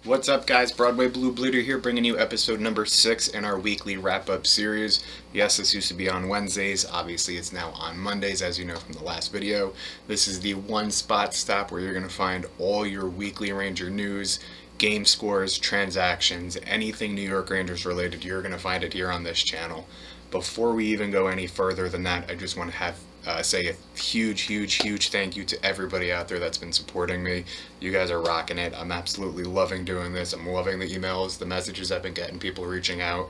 What's up, guys? Broadway Blue Bleeder here, bringing you episode number 6 in our weekly wrap-up series. Yes, this used to be on Wednesdays. Obviously, it's now on Mondays, as you know from the last video. This is the one-spot stop where you're going to find all your weekly Ranger news, game scores, transactions, anything New York Rangers related. You're going to find it here on this channel. Before we even go any further than that, I just want to say a huge thank you to everybody out there that's been supporting me. You guys are rocking it. I'm absolutely loving doing this. I'm loving the emails, the messages I've been getting, people reaching out,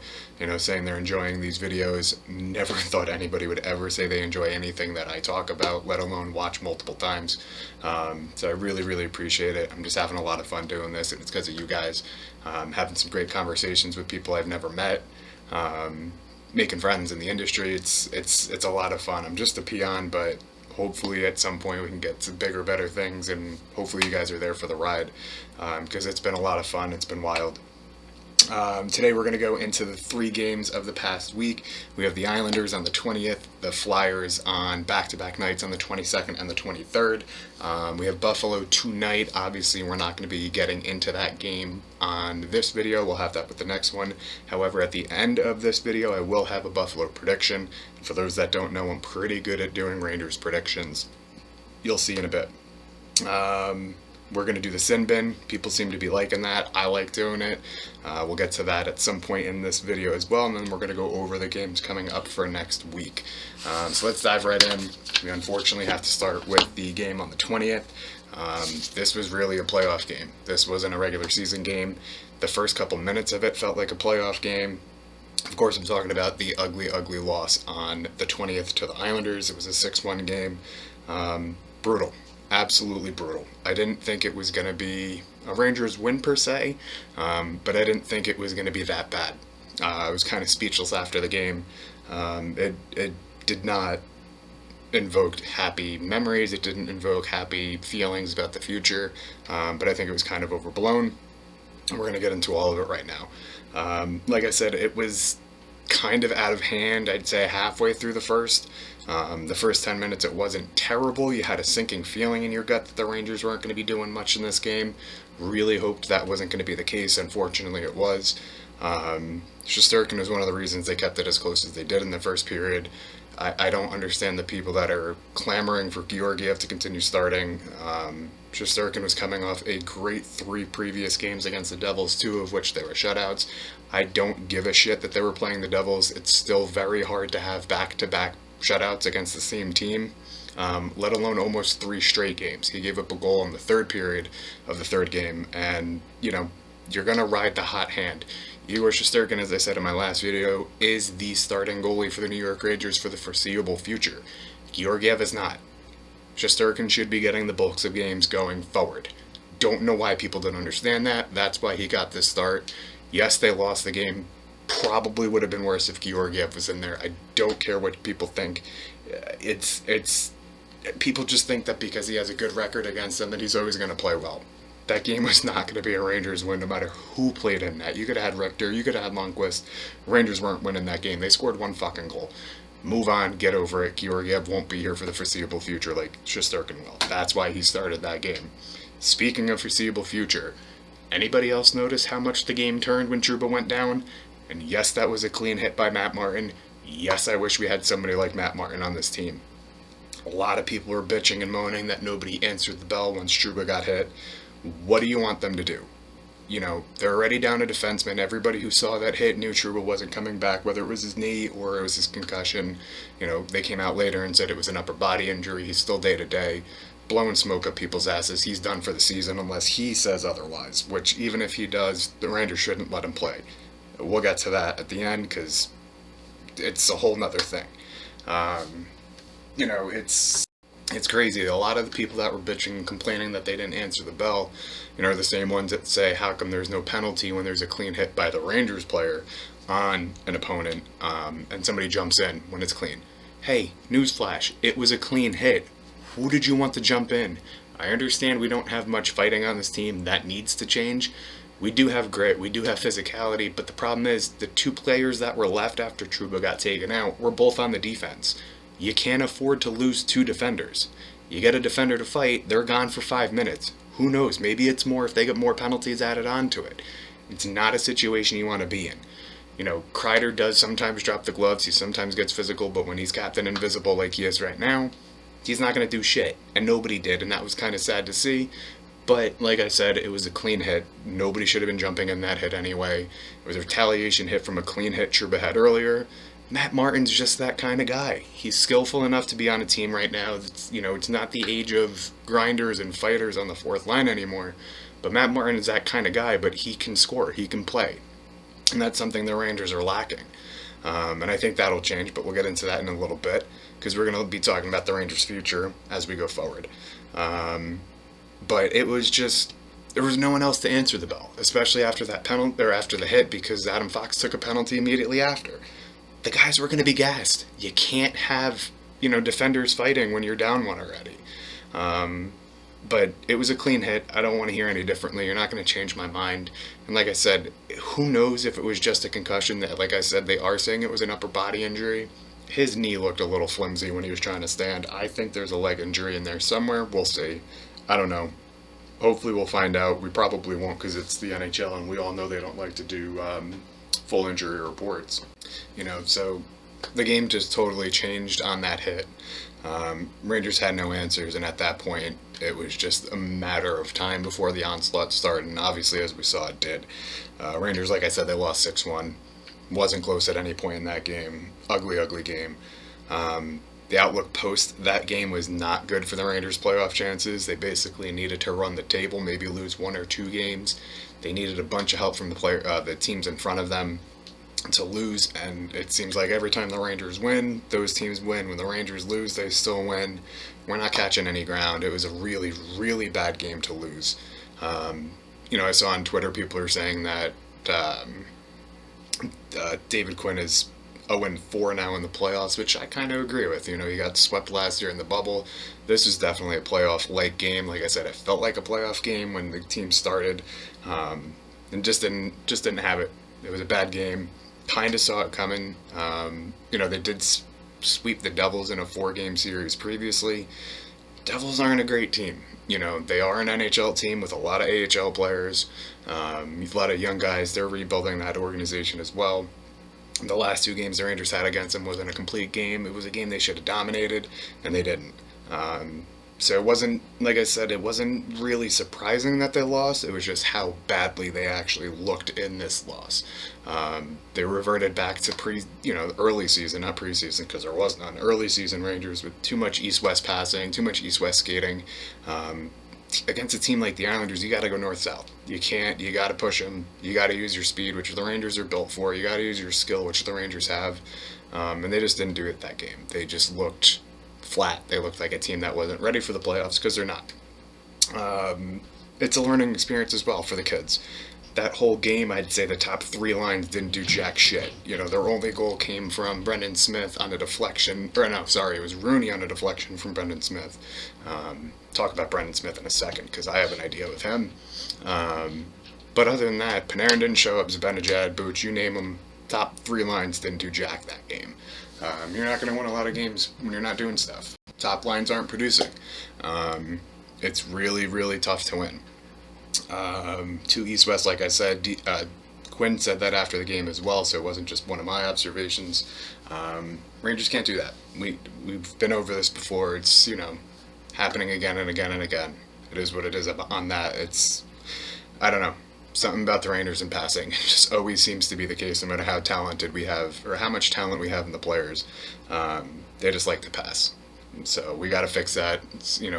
saying they're enjoying these videos. Never thought anybody would ever say they enjoy anything that I talk about, let alone watch multiple times. So I really appreciate it. I'm just having a lot of fun doing this, and it's because of you guys. Having some great conversations with people I've never met. Making friends in the industry. It's a lot of fun. I'm just a peon, but hopefully at some point we can get to bigger, better things, and hopefully you guys are there for the ride, because it's been a lot of fun. It's been wild. Today we're going to go into the 3 games of the past week. We have the Islanders on the 20th, the Flyers on back-to-back nights on the 22nd and the 23rd. We have Buffalo tonight. Obviously, we're not going to be getting into that game on this video. We'll have that with the next one. However, at the end of this video, I will have a Buffalo prediction. For those that don't know, I'm pretty good at doing Rangers predictions. You'll see in a bit. We're going to do the sin bin. People seem to be liking that. I like doing it. We'll get to that at some point in this video as well, and then we're going to go over the games coming up for next week. So let's dive right in. We unfortunately have to start with the game on the 20th. This was really a playoff game. This wasn't a regular season game. The first couple minutes of it felt like a playoff game. Of course, I'm talking about the ugly loss on the 20th to the Islanders. It was a 6-1 game. Brutal. Absolutely brutal. I didn't think it was going to be a Rangers win per se, but I didn't think it was going to be that bad. I was kind of speechless after the game. It did not invoke happy memories. It didn't invoke happy feelings about the future, but I think it was kind of overblown. We're going to get into all of it right now. Like I said, it was kind of out of hand, I'd say halfway through the first. The first 10 minutes, it wasn't terrible. You had a sinking feeling in your gut that the Rangers weren't going to be doing much in this game. Really hoped that wasn't going to be the case. Unfortunately, it was. Shesterkin was one of the reasons they kept it as close as they did in the first period. I don't understand the people that are clamoring for Georgiev to continue starting. Shesterkin was coming off a great 3 previous games against the Devils, 2 of which they were shutouts. I don't give a shit that they were playing the Devils. It's still very hard to have back-to-back shutouts against the same team, let alone almost 3 straight games. He gave up a goal in the 3rd period of the 3rd game, and, you're going to ride the hot hand. Igor Shesterkin, as I said in my last video, is the starting goalie for the New York Rangers for the foreseeable future. Georgiev is not. Shesterkin should be getting the bulks of games going forward. Don't know why people don't understand that. That's why he got this start. Yes, they lost the game. Probably would have been worse if Georgiev was in there. I don't care what people think. People just think that because he has a good record against them that he's always going to play well. That game was not going to be a Rangers win no matter who played in that. You could have had Richter, you could have had Lundqvist. Rangers weren't winning that game. They scored 1 fucking goal. Move on, get over it. Georgiev won't be here for the foreseeable future like Shesterkin will. That's why he started that game. Speaking of foreseeable future, anybody else notice how much the game turned when Trouba went down? And yes, that was a clean hit by Matt Martin. Yes, I wish we had somebody like Matt Martin on this team. A lot of people were bitching and moaning that nobody answered the bell once Trouba got hit. What do you want them to do? They're already down a defenseman. Everybody who saw that hit knew Trouba wasn't coming back, whether it was his knee or it was his concussion. They came out later and said it was an upper body injury. He's still day-to-day, blowing smoke up people's asses. He's done for the season unless he says otherwise, which even if he does, the Rangers shouldn't let him play. We'll get to that at the end because it's a whole nother thing. It's crazy. A lot of the people that were bitching and complaining that they didn't answer the bell, are the same ones that say, how come there's no penalty when there's a clean hit by the Rangers player on an opponent, and somebody jumps in when it's clean. Hey, newsflash, it was a clean hit. Who did you want to jump in? I understand we don't have much fighting on this team. That needs to change. We do have grit, we do have physicality, but the problem is the 2 players that were left after Trouba got taken out were both on the defense. You can't afford to lose 2 defenders. You get a defender to fight, they're gone for 5 minutes. Who knows? Maybe it's more if they get more penalties added onto it. It's not a situation you want to be in. You know, Kreider does sometimes drop the gloves. He sometimes gets physical, but when he's Captain Invisible like he is right now, he's not going to do shit. And nobody did, and that was kind of sad to see. But like I said, it was a clean hit. Nobody should have been jumping in that hit anyway. It was a retaliation hit from a clean hit Trouba had earlier. Matt Martin's just that kind of guy. He's skillful enough to be on a team right now. It's not the age of grinders and fighters on the fourth line anymore. But Matt Martin is that kind of guy, but he can score. He can play. And that's something the Rangers are lacking. And I think that'll change, but we'll get into that in a little bit because we're going to be talking about the Rangers' future as we go forward. But it was just, there was no one else to answer the bell, especially after that penalty or after the hit, because Adam Fox took a penalty immediately after. The guys were going to be gassed. You can't have, defenders fighting when you're down one already. But it was a clean hit. I don't want to hear any differently. You're not going to change my mind. And like I said, who knows if it was just a concussion? That, like I said, they are saying it was an upper body injury. His knee looked a little flimsy when he was trying to stand. I think there's a leg injury in there somewhere. We'll see. I don't know. Hopefully we'll find out. We probably won't because it's the NHL and we all know they don't like to do full injury reports. So the game just totally changed on that hit. Rangers had no answers, and at that point, it was just a matter of time before the onslaught started, and obviously, as we saw, it did. Rangers, like I said, they lost 6-1. Wasn't close at any point in that game. Ugly, ugly game. The outlook post that game was not good for the Rangers' playoff chances. They basically needed to run the table, maybe lose 1 or 2 games. They needed a bunch of help from the teams in front of them to lose, and it seems like every time the Rangers win, those teams win. When the Rangers lose, they still win. We're not catching any ground. It was a really, really bad game to lose. I saw on Twitter people are saying that David Quinn is 0-4 now in the playoffs, which I kind of agree with. He got swept last year in the bubble. This is definitely a playoff-like game. Like I said, it felt like a playoff game when the team started, and just didn't have it. It was a bad game. Kind of saw it coming. They did sweep the Devils in a 4-game series previously. Devils aren't a great team. They are an NHL team with a lot of AHL players, a lot of young guys. They're rebuilding that organization as well. The last 2 games the Rangers had against them wasn't a complete game. It was a game they should have dominated, and they didn't. So it wasn't, like I said, it wasn't really surprising that they lost. It was just how badly they actually looked in this loss. They reverted back to early season, not preseason, because there was none. Early season Rangers with too much east-west passing, too much east-west skating. Against a team like the Islanders, you got to go north-south. You got to push them. You got to use your speed, which the Rangers are built for. You got to use your skill, which the Rangers have. And they just didn't do it that game. They just looked flat. They looked like a team that wasn't ready for the playoffs because they're not. It's a learning experience as well for the kids. That whole game, I'd say the top 3 lines didn't do jack shit. Their only goal came from Brendan Smith on a deflection. It was Rooney on a deflection from Brendan Smith. Talk about Brendan Smith in a second because I have an idea with him. But other than that, Panarin didn't show up, Zibanejad, Booch, you name them. Top 3 lines didn't do jack that game. You're not going to win a lot of games when you're not doing stuff. Top lines aren't producing. It's really, really tough to win. 2 East-West, like I said, Quinn said that after the game as well, so it wasn't just one of my observations. Rangers can't do that. We've been over this before. It's, happening again and again and again. It is what it is on that. I don't know. Something about the Rangers in passing. It just always seems to be the case, no matter how talented we have, or how much talent we have in the players. They just like to pass. So we got to fix that.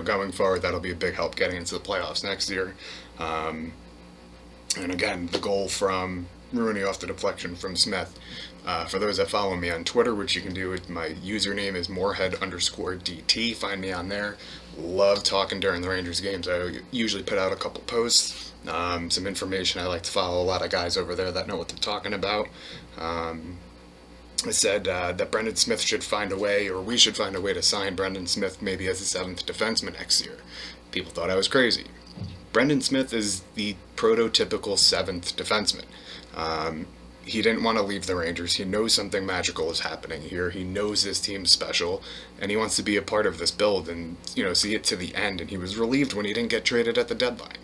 Going forward, that'll be a big help getting into the playoffs next year. And again, the goal from Rooney off the deflection from Smith. For those that follow me on Twitter, which you can do, my username is Moorhead_DT. Find me on there. Love talking during the Rangers games. I usually put out a couple posts. Some information. I like to follow a lot of guys over there that know what they're talking about. I said that Brendan Smith should find a way, or we should find a way to sign Brendan Smith maybe as a 7th defenseman next year. People thought I was crazy. Brendan Smith is the prototypical 7th defenseman. he didn't want to leave the Rangers. He knows something magical is happening here. He knows this team's special, and he wants to be a part of this build and, see it to the end. And he was relieved when he didn't get traded at the deadline.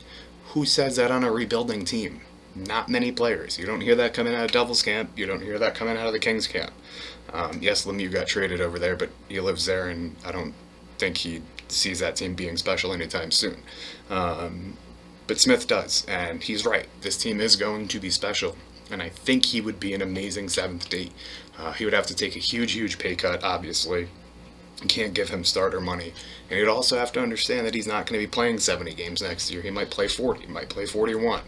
Who says that on a rebuilding team? Not many players. You don't hear that coming out of Devils camp. You don't hear that coming out of the Kings camp. Yes, Lemieux got traded over there, but he lives there, and I don't think he sees that team being special anytime soon. But Smith does, and he's right. This team is going to be special, and I think he would be an amazing seventh D. He would have to take a huge pay cut, obviously. You can't give him starter money. And he'd also have to understand that he's not going to be playing 70 games next year. He might play 40, he might play 41.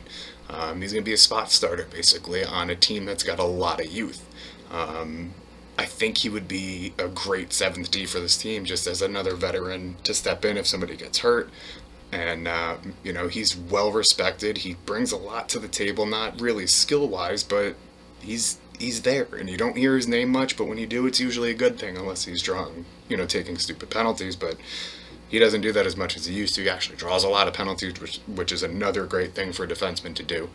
He's going to be a spot starter, basically, on a team that's got a lot of youth. I think he would be a great 7th D for this team, just as another veteran to step in if somebody gets hurt. And, he's well respected. He brings a lot to the table, not really skill-wise, but he's there. And you don't hear his name much, but when you do, it's usually a good thing, unless he's drawing, taking stupid penalties. But he doesn't do that as much as he used to. He actually draws a lot of penalties, which is another great thing for a defenseman to do.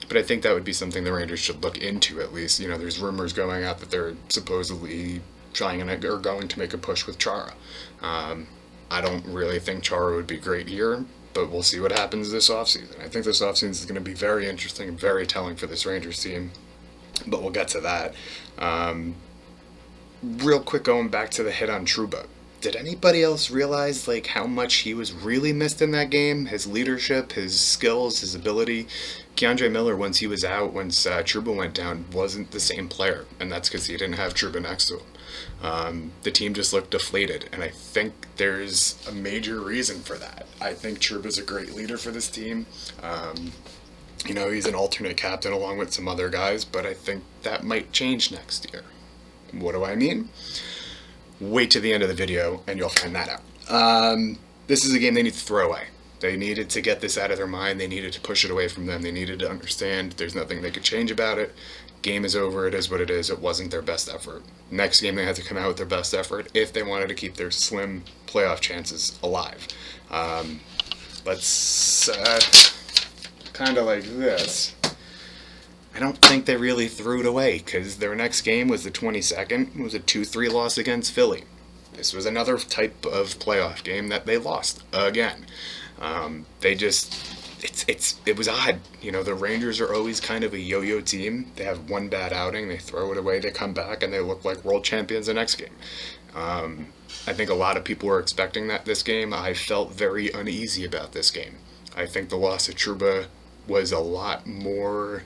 But I think that would be something the Rangers should look into, at least. There's rumors going out that they're supposedly or going to make a push with Chara. I don't really think Chara would be great here, but we'll see what happens this offseason. I think this offseason is going to be very interesting and very telling for this Rangers team, but we'll get to that. Real quick, going back to the hit on Trouba. Did anybody else realize how much he was really missed in that game? His leadership, his skills, his ability. Keandre Miller, once he was out, once Trouba went down, wasn't the same player, and that's because he didn't have Trouba next to him. The team just looked deflated, and I think there's a major reason for that. I think Trouba's a great leader for this team. He's an alternate captain along with some other guys, but I think that might change next year. What do I mean? Wait to the end of the video and you'll find that out. This is a game they need to throw away. They needed to get this out of their mind. They needed to push it away from them. They needed to understand there's nothing they could change about it. Game is over. It is what it is. It wasn't their best effort. Next game, they had to come out with their best effort if they wanted to keep their slim playoff chances alive. Let's kind of like this. I don't think they really threw it away, because their next game was the 22nd. It was a 2-3 loss against Philly. This was another type of playoff game that they lost again. It was odd. The Rangers are always kind of a yo-yo team. They have one bad outing, they throw it away, they come back, and they look like world champions the next game. I think a lot of people were expecting that this game. I felt very uneasy about this game. I think the loss of Trouba was a lot more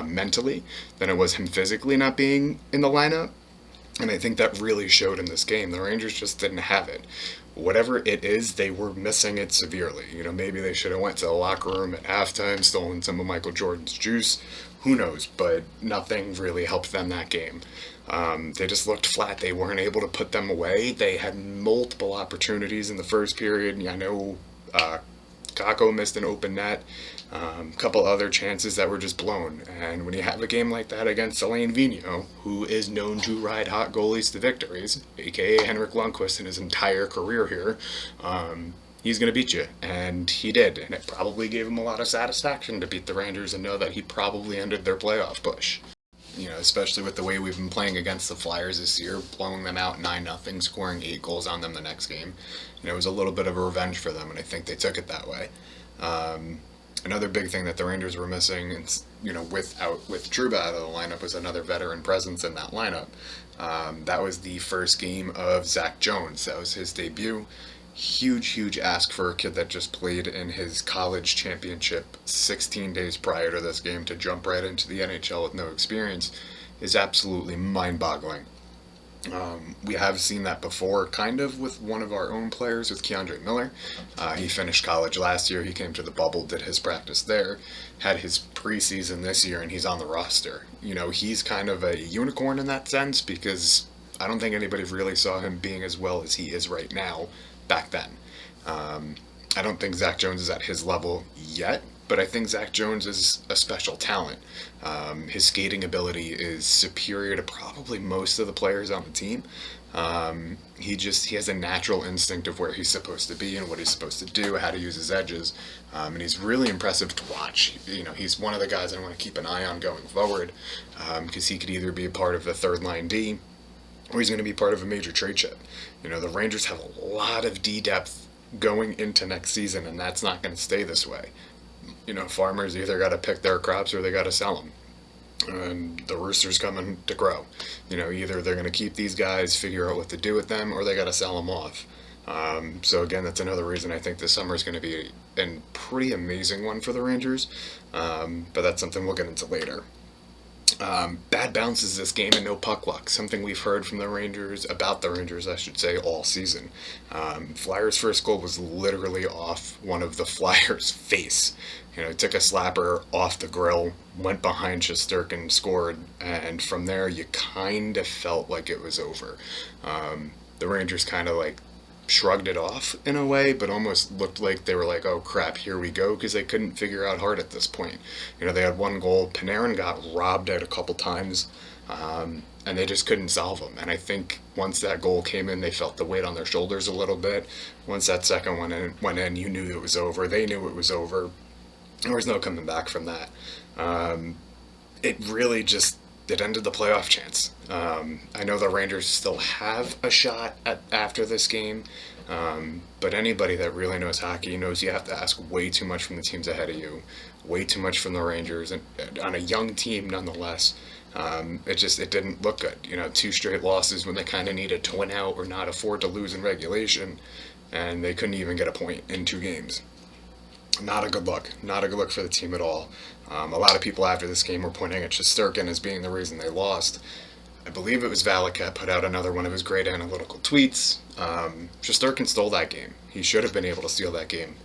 mentally than it was him physically not being in the lineup. And I think that really showed in this game. The Rangers just didn't have it. Whatever it is, they were missing it severely. Maybe they should have went to the locker room at halftime, stolen some of Michael Jordan's juice. Who knows? But nothing really helped them that game. They just looked flat. They weren't able to put them away. They had multiple opportunities in the first period. I know Kakko missed an open net. A couple other chances that were just blown. And when you have a game like that against Alain Vigneault, who is known to ride hot goalies to victories, aka Henrik Lundqvist in his entire career here, he's going to beat you. And he did. And it probably gave him a lot of satisfaction to beat the Rangers and know that he probably ended their playoff push. Especially with the way we've been playing against the Flyers this year, blowing them out 9-0, scoring 8 goals on them the next game. It was a little bit of a revenge for them, and I think they took it that way. Another big thing that the Rangers were missing, with Trouba out of the lineup, was another veteran presence in that lineup. That was the first game of Zach Jones. That was his debut. Huge ask for a kid that just played in his college championship 16 days prior to this game to jump right into the NHL with no experience is absolutely mind-boggling. We have seen that before, kind of, with one of our own players, with Keandre Miller. He finished college last year. He came to the bubble, did his practice there, had his preseason this year, and he's on the roster. He's kind of a unicorn in that sense, because I don't think anybody really saw him being as well as he is right now back then. I don't think Zach Jones is at his level yet, but I think Zach Jones is a special talent. His skating ability is superior to probably most of the players on the team. He has a natural instinct of where he's supposed to be and what he's supposed to do, how to use his edges, and he's really impressive to watch. He's one of the guys I want to keep an eye on going forward, because he could either be a part of the third line D, or he's going to be part of a major trade chip. The Rangers have a lot of D depth going into next season, and that's not going to stay this way. Farmers either got to pick their crops or they got to sell them. And the rooster's coming to grow. Either they're going to keep these guys, figure out what to do with them, or they got to sell them off. So again, that's another reason I think this summer is going to be a pretty amazing one for the Rangers. But that's something we'll get into later. Bad bounces this game and no puck luck. Something we've heard from the Rangers, about the Rangers, I should say, all season. Flyers' first goal was literally off one of the Flyers' face. Took a slapper off the grill, went behind Shesterkin, scored, and from there you kind of felt like it was over. The Rangers kind of shrugged it off in a way, but almost looked like they were like, oh crap, here we go, because they couldn't figure out Hart at this point. They had one goal. Panarin got robbed out a couple times, and they just couldn't solve them. And I think once that goal came in, they felt the weight on their shoulders a little bit. Once that second one went in, you knew it was over. They knew it was over. There was no coming back from that. It really just, it ended the playoff chance. I know the Rangers still have a shot after this game, but anybody that really knows hockey knows you have to ask way too much from the teams ahead of you, way too much from the Rangers, and on a young team nonetheless. It didn't look good. 2 straight losses when they kind of needed to win out or not afford to lose in regulation, and they couldn't even get a point in 2 games. Not a good look. Not a good look for the team at all. A lot of people after this game were pointing at Shesterkin as being the reason they lost. I believe it was Valiquette put out another one of his great analytical tweets. Shesterkin stole that game. He should have been able to steal that game.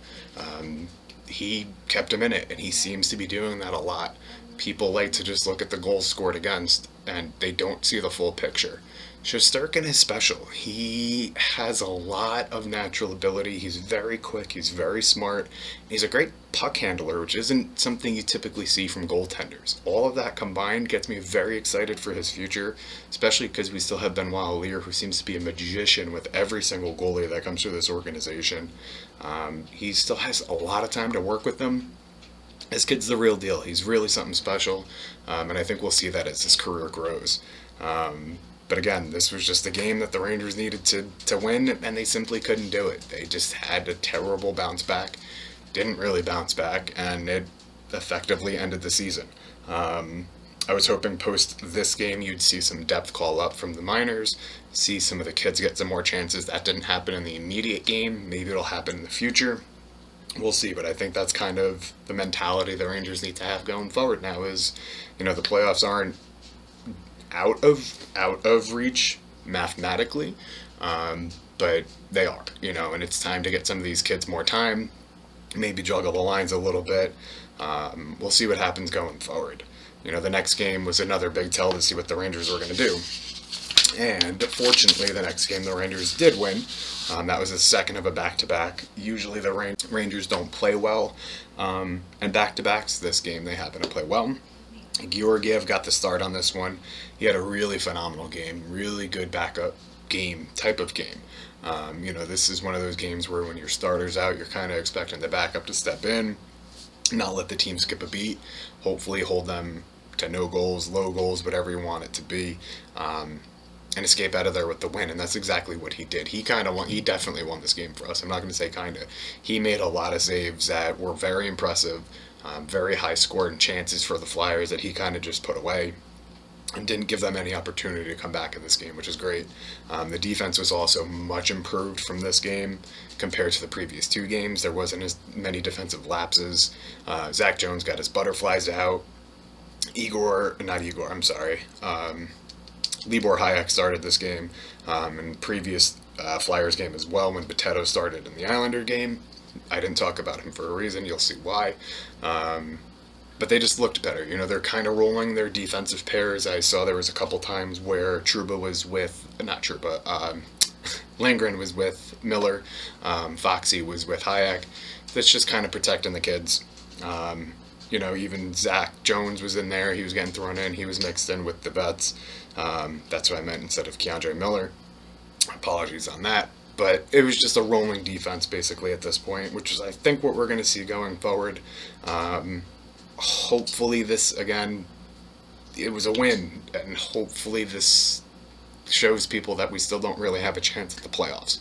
He kept him in it, and he seems to be doing that a lot. People like to just look at the goals scored against, and they don't see the full picture. Shesterkin is special. He has a lot of natural ability. He's very quick. He's very smart. He's a great puck handler, which isn't something you typically see from goaltenders. All of that combined gets me very excited for his future, especially because we still have Benoit Allier, who seems to be a magician with every single goalie that comes through this organization. He still has a lot of time to work with them. This kid's the real deal. He's really something special, and I think we'll see that as his career grows. But again, this was just a game that the Rangers needed to win, and they simply couldn't do it. They just had a terrible bounce back, didn't really bounce back, and it effectively ended the season. I was hoping post this game you'd see some depth call up from the minors, see some of the kids get some more chances. That didn't happen in the immediate game. Maybe it'll happen in the future. We'll see, but I think that's kind of the mentality the Rangers need to have going forward now is, the playoffs aren't out of reach mathematically, but they are, and it's time to get some of these kids more time, maybe juggle the lines a little bit. We'll see what happens going forward. The next game was another big tell to see what the Rangers were going to do. And fortunately, the next game the Rangers did win. That was the second of a back-to-back. Usually the Rangers don't play well, and back-to-backs, this game they happen to play well. Georgiev got the start on this one. He had a really phenomenal game, really good backup game, type of game. This is one of those games where when your starter's out, you're kind of expecting the backup to step in, not let the team skip a beat, hopefully hold them to no goals, low goals, whatever you want it to be, and escape out of there with the win. And that's exactly what he did. He definitely won this game for us. I'm not going to say kind of. He made a lot of saves that were very impressive, very high scored chances for the Flyers that he kind of just put away and didn't give them any opportunity to come back in this game, which is great. The defense was also much improved from this game compared to the previous 2 games. There wasn't as many defensive lapses. Zach Jones got his butterflies out. Libor Hayek started this game, and previous Flyers game as well when Boteto started in the Islander game. I didn't talk about him for a reason. You'll see why. But they just looked better. They're kind of rolling their defensive pairs. I saw there was a couple times where Landgren was with Miller, Foxy was with Hayek. That's just kind of protecting the kids. Even Zach Jones was in there. He was getting thrown in. He was mixed in with the vets. That's what I meant instead of Keandre Miller. Apologies on that. But it was just a rolling defense basically at this point, which is I think what we're going to see going forward. Hopefully this again, it was a win, and hopefully this shows people that we still don't really have a chance at the playoffs.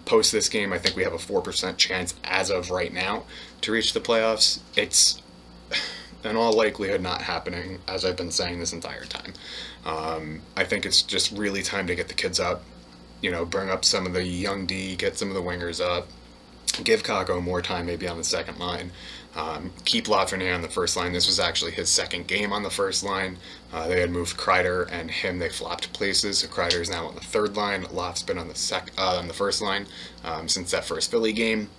Post this game, I think we have a 4% chance as of right now to reach the playoffs. It's in all likelihood not happening, as I've been saying this entire time. I think it's just really time to get the kids up, bring up some of the young D, get some of the wingers up, give Kako more time maybe on the second line. Keep Lafreniere on the first line. This was actually his second game on the first line. They had moved Kreider and him. They flopped places. So Kreider is now on the third line. Laf's been on the first line since that first Philly game.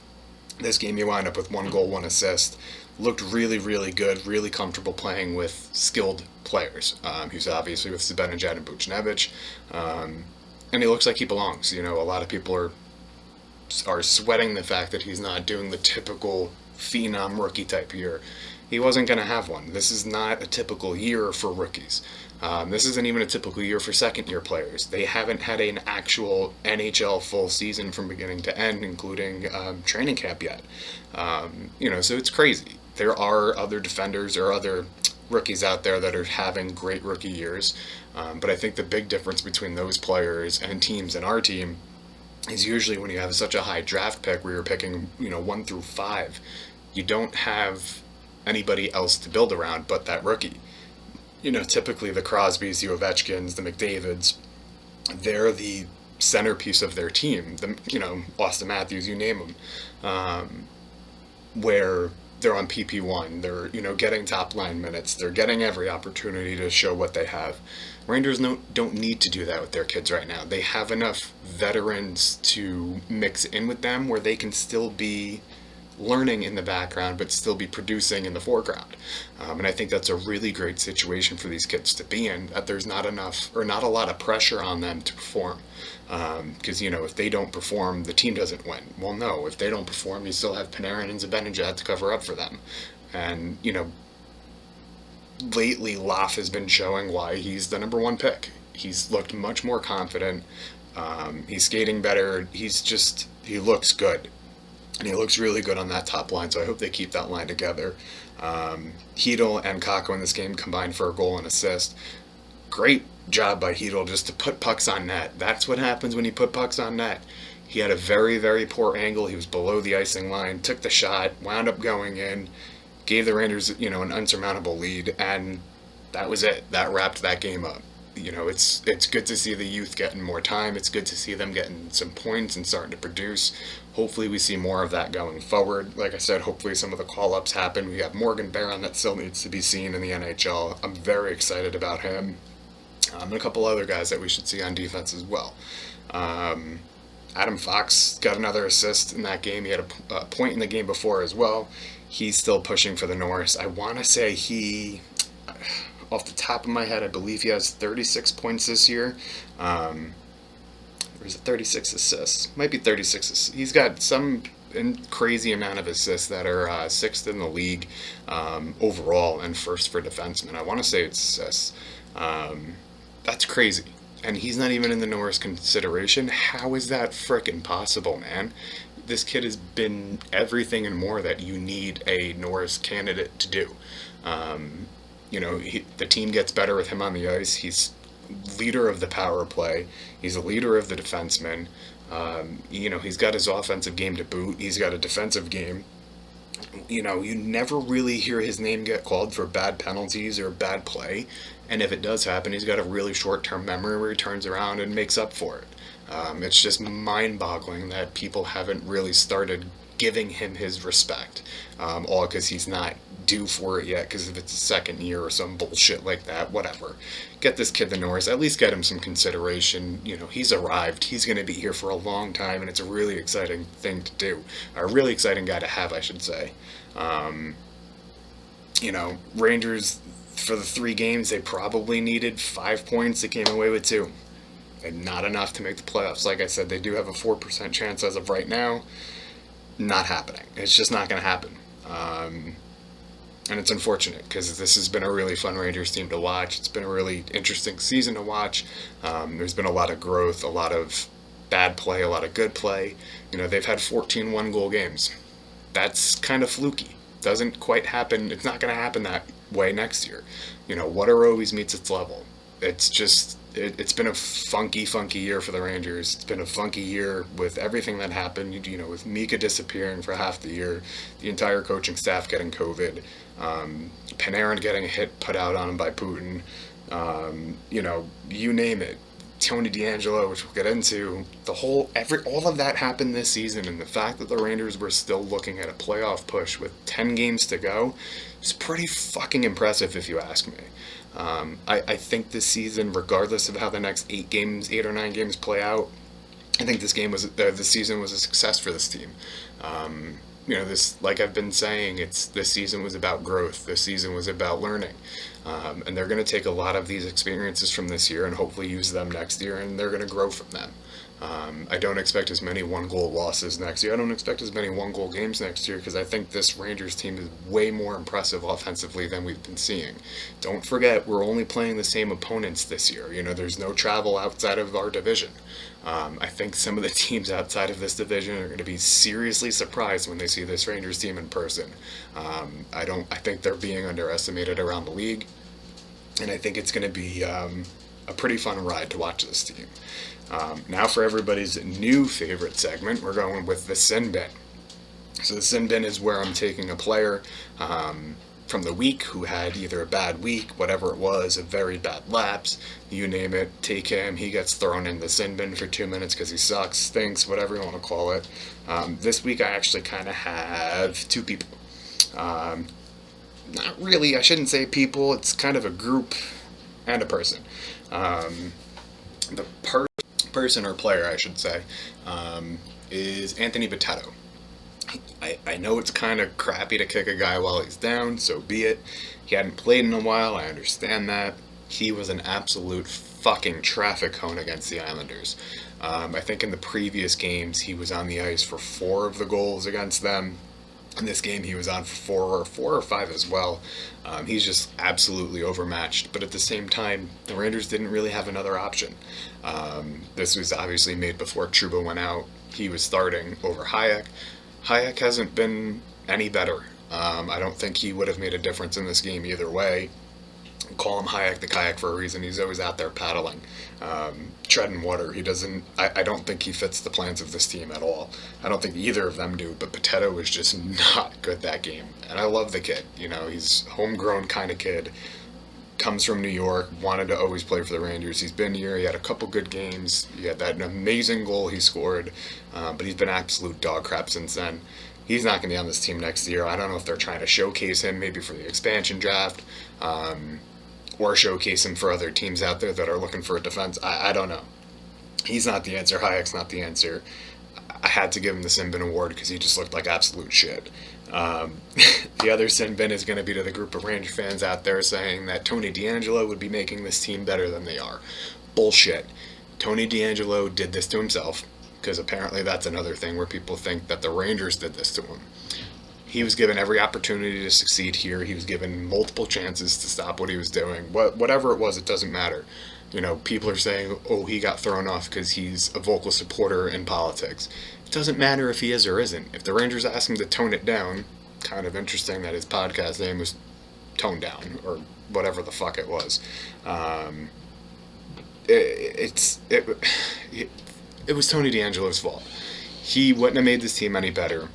This game, you wound up with 1 goal, 1 assist. Looked really, really good. Really comfortable playing with skilled players. He's obviously with Zibanejad and Buchnevich, and he looks like he belongs. A lot of people are sweating the fact that he's not doing the typical phenom rookie type year. He wasn't going to have one. This is not a typical year for rookies. This isn't even a typical year for second year players. They haven't had an actual NHL full season from beginning to end, including training camp yet. So it's crazy. There are other defenders or other rookies out there that are having great rookie years, but I think the big difference between those players and teams and our team is usually when you have such a high draft pick where you're picking 1 through 5, you don't have anybody else to build around but that rookie. Typically the Crosbys, the Ovechkins, the McDavids, they're the centerpiece of their team. Austin Matthews, you name them, where they're on PP1, they're getting top line minutes, they're getting every opportunity to show what they have. Rangers don't need to do that with their kids right now. They have enough veterans to mix in with them where they can still be learning in the background but still be producing in the foreground. And I think that's a really great situation for these kids to be in, that there's not enough or not a lot of pressure on them to perform. Because, if they don't perform, the team doesn't win. Well, no, if they don't perform, you still have Panarin and Zibanejad to cover up for them. And, lately Laf has been showing why he's the number 1 pick. He's looked much more confident. He's skating better. He looks good. And he looks really good on that top line, so I hope they keep that line together. Hedl and Kako in this game combined for a goal and assist. Great job by Hedl just to put pucks on net. That's what happens when you put pucks on net. He had a very, very poor angle. He was below the icing line, took the shot, wound up going in, gave the Rangers, an unsurmountable lead, and that was it. That wrapped that game up. It's good to see the youth getting more time. It's good to see them getting some points and starting to produce. Hopefully we see more of that going forward. Like I said, hopefully some of the call-ups happen. We have Morgan Barron that still needs to be seen in the NHL. I'm very excited about him. And a couple other guys that we should see on defense as well. Adam Fox got another assist in that game. He had a point in the game before as well. He's still pushing for the Norris. I want to say off the top of my head, I believe he has 36 points this year. Or is it 36 assists? Might be 36 assists. He's got some crazy amount of assists that are 6th in the league overall and 1st for defensemen. I want to say it's assists. That's crazy. And he's not even in the Norris consideration. How is that frickin' possible, man? This kid has been everything and more that you need a Norris candidate to do. The team gets better with him on the ice. He's leader of the power play. He's a leader of the defensemen. He's got his offensive game to boot. He's got a defensive game. You never really hear his name get called for bad penalties or bad play. And if it does happen, he's got a really short-term memory where he turns around and makes up for it. It's just mind-boggling that people haven't really started giving him his respect, all because he's not due for it yet because if it's a second year or some bullshit like that. Whatever, get this kid the Norris, at least get him some consideration. He's arrived, he's going to be here for a long time, and it's a really exciting thing to do, a really exciting guy to have, I should say. Rangers, for the 3 games, they probably needed 5 points. They came away with 2. And not enough to make the playoffs. Like I said, they do have a 4% chance as of right now. Not happening. It's just not going to happen. And it's unfortunate because this has been a really fun Rangers team to watch. It's been a really interesting season to watch. There's been a lot of growth, a lot of bad play, a lot of good play. They've had 14 one-goal games. That's kind of fluky. Doesn't quite happen. It's not going to happen that way next year. Water always meets its level. It's just, it's been a funky year for the Rangers. It's been a funky year with everything that happened, with Mika disappearing for half the year, the entire coaching staff getting COVID, Panarin getting a hit put out on him by Putin, you name it. Tony DeAngelo, which we'll get into, all of that happened this season, and the fact that the Rangers were still looking at a playoff push with 10 games to go is pretty fucking impressive, if you ask me. I think this season, regardless of how the next 8 or 9 games play out, I think this season was a success for this team. Like I've been saying, this season was about growth. This season was about learning. And they're going to take a lot of these experiences from this year and hopefully use them next year, and they're going to grow from them. I don't expect as many one-goal losses next year. I don't expect as many one-goal games next year, because I think this Rangers team is way more impressive offensively than we've been seeing. Don't forget, we're only playing the same opponents this year. There's no travel outside of our division. I think some of the teams outside of this division are going to be seriously surprised when they see this Rangers team in person. I think they're being underestimated around the league, and I think it's going to be a pretty fun ride to watch this team. Now for everybody's new favorite segment, we're going with the Sin Bin. So the Sin Bin is where I'm taking a player from the week who had either a bad week, whatever it was, a very bad lapse, you name it, take him, he gets thrown in the Sin Bin for 2 minutes because he sucks, stinks, whatever you want to call it. This week I actually kind of have 2 people. Not really, I shouldn't say people, it's kind of a group and a person. The person or player, I should say, is Anthony Bitetto. I know it's kind of crappy to kick a guy while he's down, so be it. He hadn't played in a while, I understand that. He was an absolute fucking traffic cone against the Islanders. I think in the previous games he was on the ice for 4 of the goals against them. In this game he was on for 4 or 5 as well. He's just absolutely overmatched, but at the same time the Rangers didn't really have another option. This was obviously made before Trouba went out. He was starting over Hayek. Hayek hasn't been any better. I don't think he would have made a difference in this game either way. Call him Hayek the Kayak for a reason. He's always out there paddling, treading water. I don't think he fits the plans of this team at all. I don't think either of them do, but Bitetto was just not good that game. And I love the kid. He's a homegrown kind of kid. Comes from New York, wanted to always play for the Rangers. He's been here, he had a couple good games, he had that amazing goal he scored, but he's been absolute dog crap since then. He's not going to be on this team next year. I don't know if they're trying to showcase him maybe for the expansion draft, or showcase him for other teams out there that are looking for a defense. I don't know. He's not the answer, Hayek's not the answer. I had to give him the Sin Bin award because he just looked like absolute shit. The other Sin Bin is going to be to the group of Ranger fans out there saying that Tony DeAngelo would be making this team better than they are. Bullshit. Tony DeAngelo did this to himself, because apparently that's another thing where people think that the Rangers did this to him. He was given every opportunity to succeed here. He was given multiple chances to stop what he was doing. Whatever it was, it doesn't matter. People are saying, oh, he got thrown off because he's a vocal supporter in politics. It doesn't matter if he is or isn't. If the Rangers ask him to tone it down, kind of interesting that his podcast name was Tone Down, or whatever the fuck it was. It was Tony DeAngelo's fault. He wouldn't have made this team any better.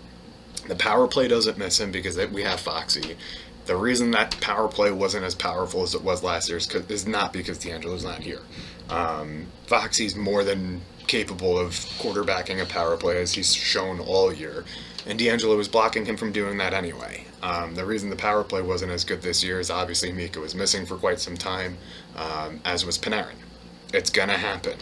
The power play doesn't miss him because we have Foxy. The reason that power play wasn't as powerful as it was last year is not because DeAngelo's not here. Foxy's more than capable of quarterbacking a power play, as he's shown all year, and DeAngelo was blocking him from doing that anyway. The reason the power play wasn't as good this year is obviously Mika was missing for quite some time, as was Panarin. It's gonna happen.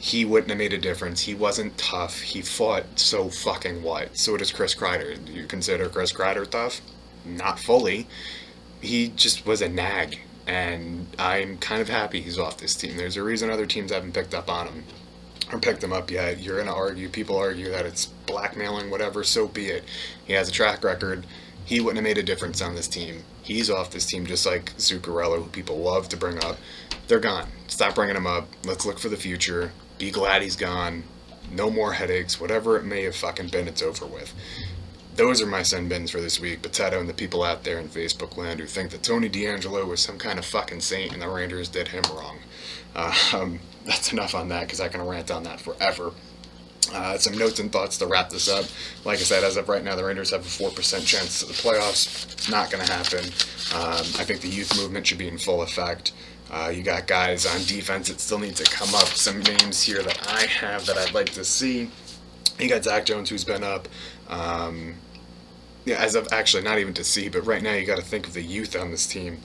He wouldn't have made a difference. He wasn't tough. He fought, so fucking what? So does Chris Kreider. Do you consider Chris Kreider tough? Not fully. He just was a nag, and I'm kind of happy he's off this team. There's a reason other teams haven't picked up on him, or picked him up yet. You're going to argue, people argue that it's blackmailing, whatever, so be it. He has a track record. He wouldn't have made a difference on this team. He's off this team just like Zuccarello, who people love to bring up. They're gone. Stop bringing him up. Let's look for the future. Be glad he's gone. No more headaches. Whatever it may have fucking been, it's over with. Those are my sin bins for this week. Potato and the people out there in Facebook land who think that Tony D'Angelo was some kind of fucking saint and the Rangers did him wrong. That's enough on that because I can rant on that forever. Some notes and thoughts to wrap this up. Like I said, as of right now, the Rangers have a 4% chance of the playoffs. It's not going to happen. I think the youth movement should be in full effect. You got guys on defense that still need to come up. Some names here that I have that I'd like to see. You got Zach Jones, who's been up. As of actually not even to see, but right now you got to think of the youth on this team.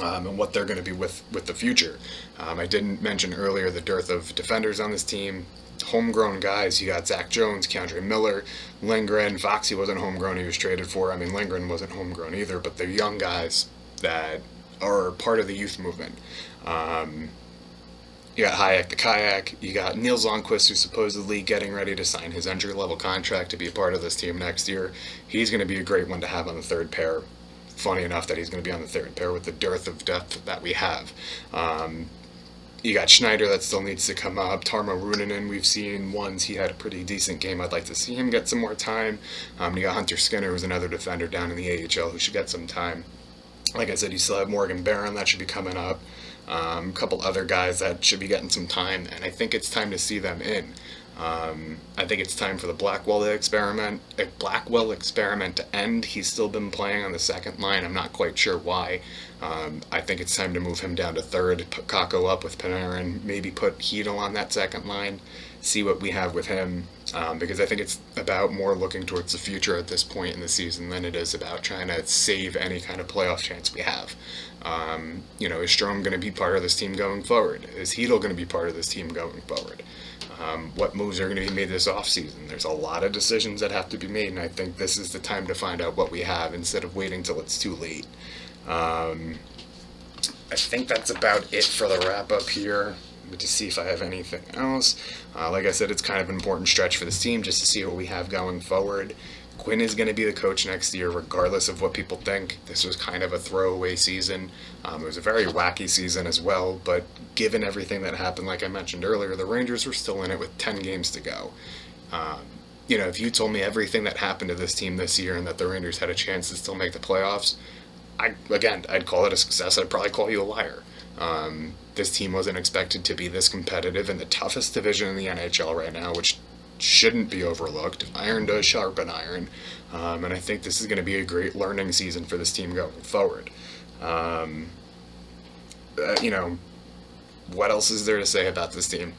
And what they're going to be with the future. I didn't mention earlier the dearth of defenders on this team. Homegrown guys, you got Zach Jones, Keandre Miller, Lindgren. Foxy wasn't homegrown, he was traded for. I mean, Lindgren wasn't homegrown either, but they're young guys that are part of the youth movement. You got Hayek the Kayak. You got Niels Lundqvist, who's supposedly getting ready to sign his entry-level contract to be a part of this team next year. He's going to be a great one to have on the third pair. Funny enough that he's going to be on the third pair with the dearth of depth that we have. You got Schneider that still needs to come up. Tarmo Ruunanen, we've seen once. He had a pretty decent game. I'd like to see him get some more time. You got Hunter Skinner, who's another defender down in the AHL who should get some time. Like I said, you still have Morgan Barron that should be coming up. A couple other guys that should be getting some time, and I think it's time to see them in. I think it's time for the Blackwell experiment to end. He's still been playing on the second line. I'm not quite sure why. I think it's time to move him down to third, put Kakko up with Panarin, maybe put Hedl on that second line, see what we have with him, because I think it's about more looking towards the future at this point in the season than it is about trying to save any kind of playoff chance we have. Is Strome going to be part of this team going forward? Is Hedl going to be part of this team going forward? What moves are going to be made this offseason? There's a lot of decisions that have to be made, and I think this is the time to find out what we have instead of waiting till it's too late. I think that's about it for the wrap-up here. To see if I have anything else. Like I said, it's kind of an important stretch for this team just to see what we have going forward. Quinn is going to be the coach next year, regardless of what people think. This was kind of a throwaway season. It was a very wacky season as well, but given everything that happened, like I mentioned earlier, the Rangers were still in it with 10 games to go. If you told me everything that happened to this team this year and that the Rangers had a chance to still make the playoffs, I'd call it a success. I'd probably call you a liar. This team wasn't expected to be this competitive in the toughest division in the NHL right now, which shouldn't be overlooked. Iron does sharpen iron, and I think this is going to be a great learning season for this team going forward. What else is there to say about this team?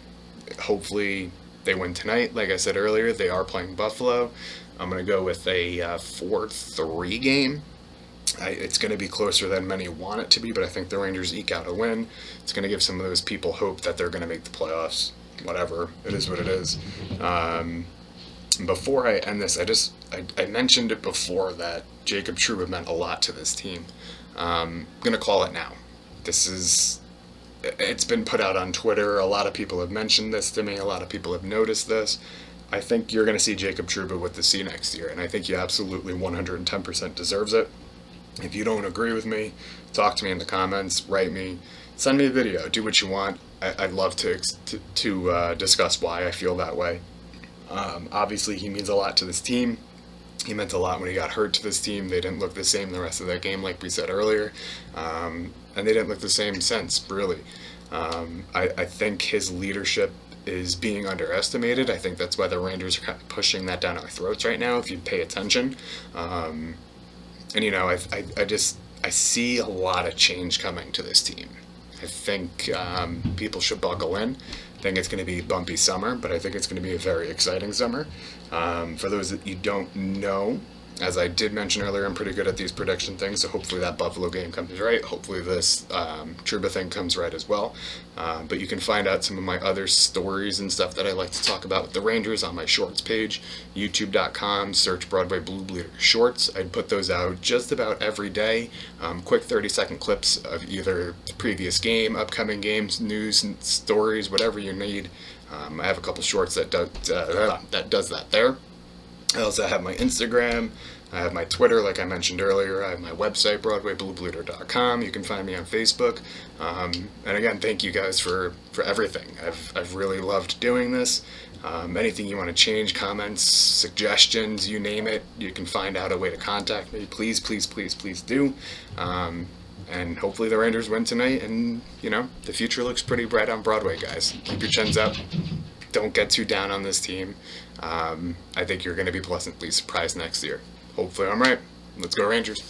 Hopefully they win tonight. Like I said earlier, they are playing Buffalo. I'm going to go with a 4-3 game. It's going to be closer than many want it to be, but I think the Rangers eke out a win. It's going to give some of those people hope that they're going to make the playoffs. Whatever, it is what it is. Before I end this, I mentioned it before that Jacob Trouba meant a lot to this team. I'm going to call it now. It's been put out on Twitter. A lot of people have mentioned this to me. A lot of people have noticed this. I think you're going to see Jacob Trouba with the C next year, and I think he absolutely 110% deserves it. If you don't agree with me, talk to me in the comments, write me, send me a video, do what you want. I'd love to discuss why I feel that way. Obviously, he means a lot to this team. He meant a lot when he got hurt to this team. They didn't look the same the rest of that game, like we said earlier. And they didn't look the same since, really. I think his leadership is being underestimated. I think that's why the Rangers are kind of pushing that down our throats right now, if you pay attention. I see a lot of change coming to this team. I think people should buckle in. I think it's going to be a bumpy summer, but I think it's going to be a very exciting summer. For those that you don't know, as I did mention earlier, I'm pretty good at these prediction things, so hopefully that Buffalo game comes right. Hopefully this Trouba thing comes right as well. But you can find out some of my other stories and stuff that I like to talk about with the Rangers on my shorts page, youtube.com, search Broadway Blue Bleeder Shorts. I'd put those out just about every day. Quick 30-second clips of either the previous game, upcoming games, news and stories, whatever you need. I have a couple shorts that does that there. I also have my Instagram, I have my Twitter, like I mentioned earlier, I have my website, BroadwayBlueBleeder.com. You can find me on Facebook. And again, thank you guys for everything. I've really loved doing this. Anything you want to change, comments, suggestions, you name it, you can find out a way to contact me. Please, please, please, please do. And hopefully the Rangers win tonight, and, you know, the future looks pretty bright on Broadway, guys. Keep your chins up. Don't get too down on this team. I think you're going to be pleasantly surprised next year. Hopefully I'm right. Let's go Rangers.